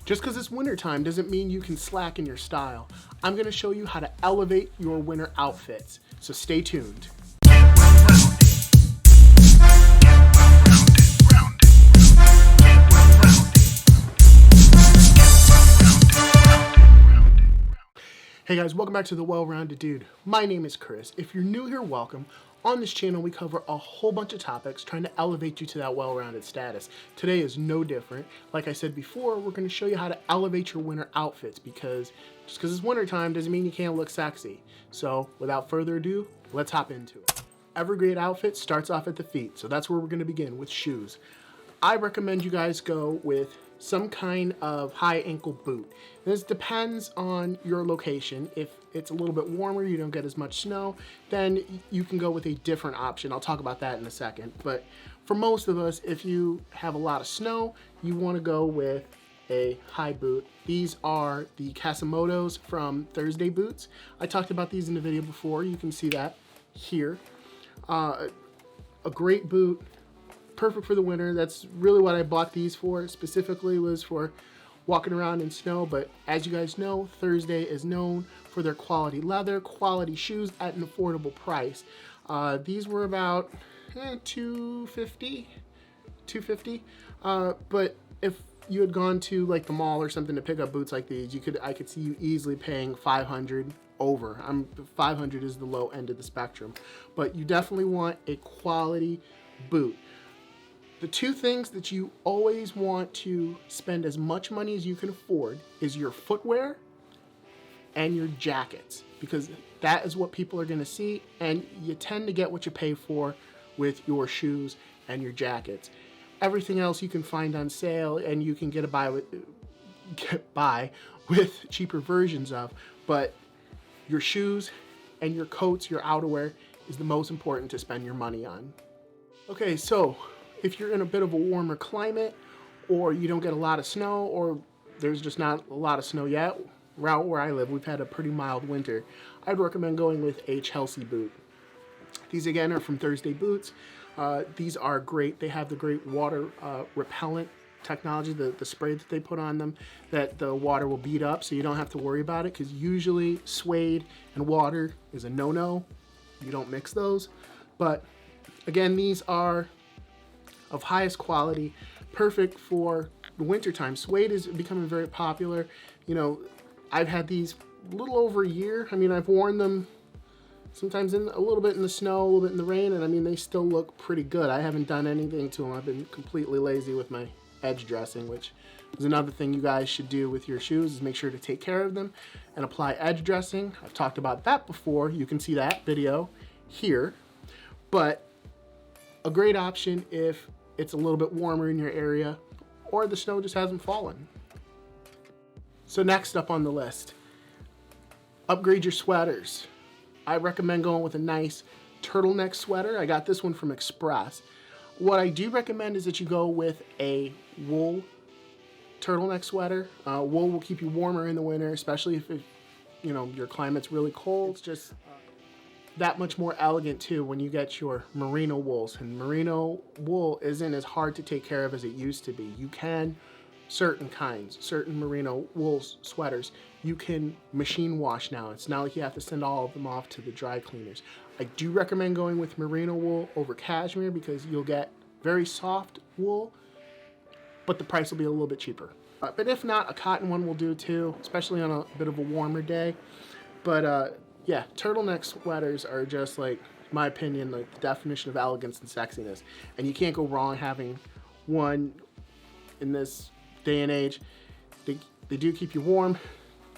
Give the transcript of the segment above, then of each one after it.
Just because it's wintertime doesn't mean you can slack in your style. I'm going to show you how to elevate your winter outfits, so stay tuned. Hey guys, welcome back to The Well-Rounded Dude. My name is Chris. If you're new here, welcome. On this channel, we cover a whole bunch of topics trying to elevate you to that well-rounded status. Today is no different. Like I said before, we're going to show you how to elevate your winter outfits because just because it's wintertime doesn't mean you can't look sexy. So without further ado, let's hop into it. Every great outfit starts off at the feet, so that's where we're going to begin with shoes. I recommend you guys go with some kind of high ankle boot. This depends on your location. If it's a little bit warmer, you don't get as much snow, then you can go with a different option. I'll talk about that in a second. But for most of us, if you have a lot of snow, you want to go with a high boot. These are the Casa motos from Thursday Boots. I talked about these in the video before. You can see that here. A great boot. Perfect for the winter. That's really what I bought these for. Specifically was for walking around in snow, but as you guys know, Thursday is known for their quality leather, quality shoes at an affordable price. These were about $250. But if you had gone to like the mall or something to pick up boots like these, I could see you easily paying $500 over. $500 is the low end of the spectrum, but you definitely want a quality boot. The two things that you always want to spend as much money as you can afford is your footwear and your jackets, because that is what people are going to see, and you tend to get what you pay for with your shoes and your jackets. Everything else you can find on sale and you can get by with cheaper versions of, but your shoes and your coats, your outerwear is the most important to spend your money on. Okay, so if you're in a bit of a warmer climate, or you don't get a lot of snow, or there's just not a lot of snow yet, around where I live, we've had a pretty mild winter, I'd recommend going with a Chelsea boot. These again are from Thursday Boots. These are great. They have the great water repellent technology, the spray that they put on them, that the water will beat up, so you don't have to worry about it, because usually suede and water is a no-no. You don't mix those. But again, these are of highest quality, perfect for the wintertime. Suede is becoming very popular. You know, I've had these a little over a year. I mean, I've worn them sometimes in a little bit in the snow, a little bit in the rain, and I mean, they still look pretty good. I haven't done anything to them. I've been completely lazy with my edge dressing, which is another thing you guys should do with your shoes, is make sure to take care of them and apply edge dressing. I've talked about that before. You can see that video here. But a great option if it's a little bit warmer in your area or the snow just hasn't fallen. So next up on the list, upgrade your sweaters. I recommend going with a nice turtleneck sweater. I got this one from Express. What I do recommend is that you go with a wool turtleneck sweater. Wool will keep you warmer in the winter, especially if your climate's really cold. It's just that much more elegant too when you get your merino wools, and merino wool isn't as hard to take care of as it used to be. You can, certain merino wool sweaters, you can machine wash now. It's not like you have to send all of them off to the dry cleaners. I do recommend going with merino wool over cashmere because you'll get very soft wool, but the price will be a little bit cheaper. But if not, a cotton one will do too, especially on a bit of a warmer day. But yeah, turtleneck sweaters are just, like, in my opinion, like the definition of elegance and sexiness. And you can't go wrong having one in this day and age. They do keep you warm.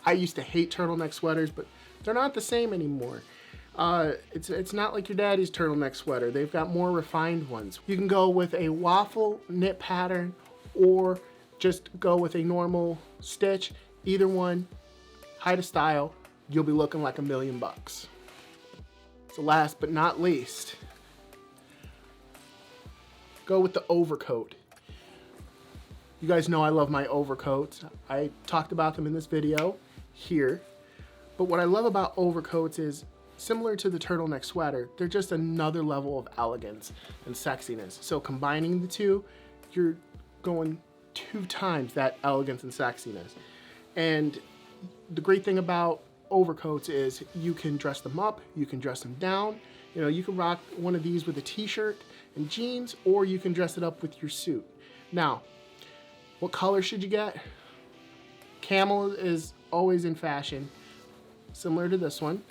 I used to hate turtleneck sweaters, but they're not the same anymore. It's not like your daddy's turtleneck sweater. They've got more refined ones. You can go with a waffle knit pattern or just go with a normal stitch. Either one, height of style, you'll be looking like $1,000,000. So last but not least, go with the overcoat. You guys know I love my overcoats. I talked about them in this video here. But what I love about overcoats is, similar to the turtleneck sweater, they're just another level of elegance and sexiness. So combining the two, you're going 2 times that elegance and sexiness. And the great thing about overcoats is you can dress them up, you can dress them down. You know, you can rock one of these with a t-shirt and jeans, or you can dress it up with your suit. Now, what color should you get? Camel is always in fashion, similar to this one.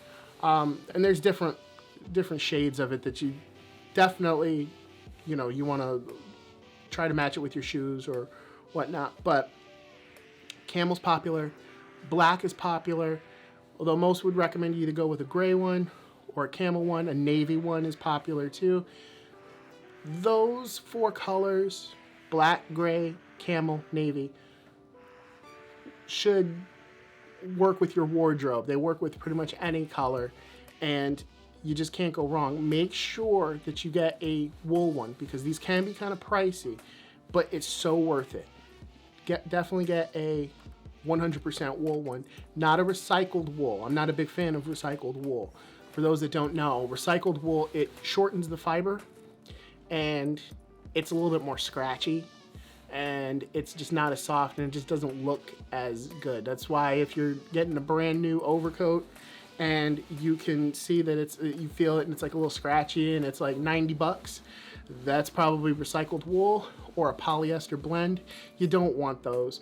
And there's different shades of it that you definitely, you know, you want to try to match it with your shoes or whatnot. But camel's popular, black is popular, although most would recommend you to go with a gray one or a camel one. A navy one is popular too. Those 4 colors, black, gray, camel, navy, should work with your wardrobe. They work with pretty much any color, and you just can't go wrong. Make sure that you get a wool one, because these can be kind of pricey, but it's so worth it. Definitely get a 100% wool one, not a recycled wool. I'm not a big fan of recycled wool. For those that don't know, recycled wool, it shortens the fiber, and it's a little bit more scratchy, and it's just not as soft, and it just doesn't look as good. That's why if you're getting a brand new overcoat and you can see that you feel it and it's like a little scratchy and it's like $90, that's probably recycled wool or a polyester blend. You don't want those.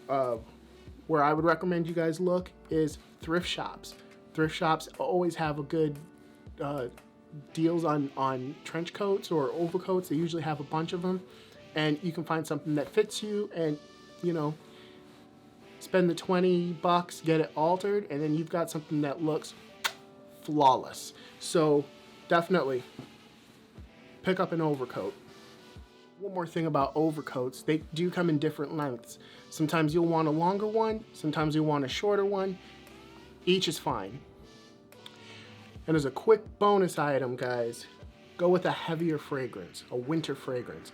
Where I would recommend you guys look is thrift shops. Thrift shops always have a good deals on trench coats or overcoats. They usually have a bunch of them, and you can find something that fits you, and you know, spend the $20, get it altered, and then you've got something that looks flawless. So definitely pick up an overcoat. One more thing about overcoats, they do come in different lengths. Sometimes you'll want a longer one, sometimes you'll want a shorter one. Each is fine. And as a quick bonus item, guys, go with a heavier fragrance, a winter fragrance.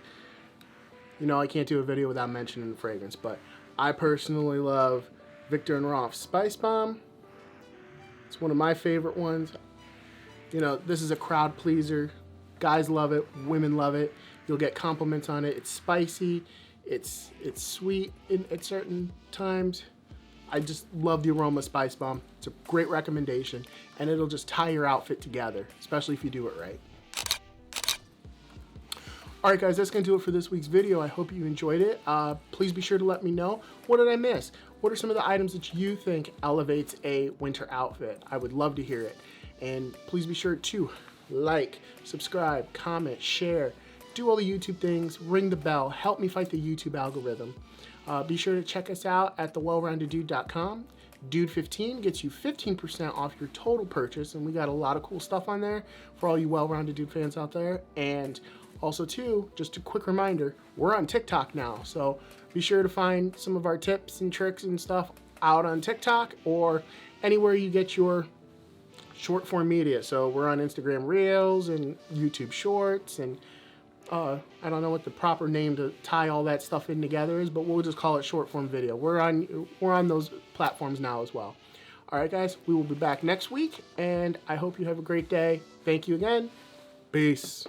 You know, I can't do a video without mentioning the fragrance, but I personally love Viktor & Rolf Spice Bomb. It's one of my favorite ones. You know, this is a crowd pleaser. Guys love it, women love it. You'll get compliments on it. It's spicy, it's sweet at certain times. I just love the aroma of Spice Bomb. It's a great recommendation, and it'll just tie your outfit together, especially if you do it right. All right, guys, that's gonna do it for this week's video. I hope you enjoyed it. Please be sure to let me know, what did I miss? What are some of the items that you think elevates a winter outfit? I would love to hear it. And please be sure to like, subscribe, comment, share, do all the YouTube things, ring the bell, help me fight the YouTube algorithm. Be sure to check us out at thewellroundeddude.com. Dude15 gets you 15% off your total purchase, and we got a lot of cool stuff on there for all you well-rounded dude fans out there. And also too, just a quick reminder, we're on TikTok now, so be sure to find some of our tips and tricks and stuff out on TikTok or anywhere you get your short form media. So we're on Instagram Reels and YouTube Shorts, and I don't know what the proper name to tie all that stuff in together is, but we'll just call it short form video. We're on those platforms now as well. All right, guys, we will be back next week, and I hope you have a great day. Thank you again. Peace.